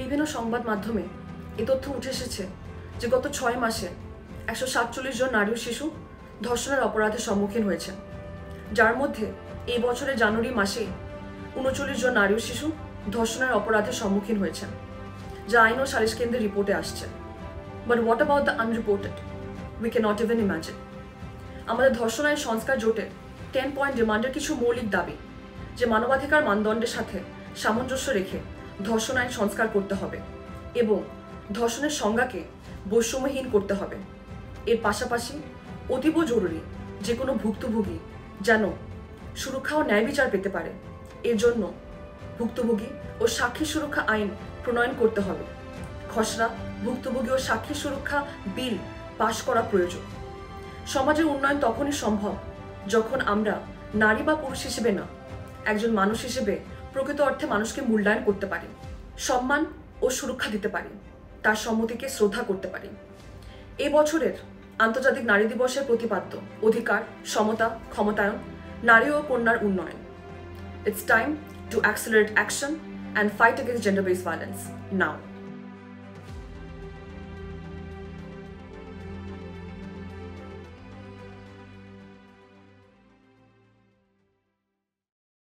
বিভিন্ন সংবাদ মাধ্যমে এই তথ্য উঠে এসেছে যে গত 6 মাসে 147 জন নারী ও শিশু ধর্ষণের অপরাধের সম্মুখীন হয়েছেন, যার মধ্যে এই বছরের জানুয়ারি মাসে 39 জন নারী ও শিশু ধর্ষণের অপরাধের সম্মুখীন হয়েছেন, যা আইন ও সালিশ কেন্দ্রের রিপোর্টে আসছে। But what about the unreported? We can not even imagine. আমাদের ধর্ষণ আইন সংস্কার জোটে 10 পয়েন্ট ডিমান্ডের কিছু মৌলিক দাবি, যে মানবাধিকার মানদণ্ডের সাথে সামঞ্জস্য রেখে ধর্ষণ আইন সংস্কার করতে হবে এবং ধর্ষণের সংজ্ঞাকে বৈষম্যহীন করতে হবে। এর পাশাপাশি অতীব জরুরি যে কোনো ভুক্তভোগী যেন সুরক্ষা ও ন্যায় বিচার পেতে পারে, এর জন্য ভুক্তভোগী ও সাক্ষী সুরক্ষা আইন প্রণয়ন করতে হবে। খসড়া ভুক্তভোগী ও সাক্ষী সুরক্ষা বিল পাশ করা প্রয়োজন। সমাজের উন্নয়ন তখনই সম্ভব যখন আমরা নারী বা পুরুষ হিসেবে না, একজন মানুষ হিসেবে প্রকৃত অর্থে মানুষকে মূল্যায়ন করতে পারি, সম্মান ও সুরক্ষা দিতে পারি, তার সম্মতিকে শ্রদ্ধা করতে পারি। এই বছরের আন্তর্জাতিক নারী দিবসের প্রতিপাদ্য অধিকার, সমতা, ক্ষমতায়ন, নারী ও কন্যার উন্নয়ন। It's time to accelerate action and fight against gender-based violence now.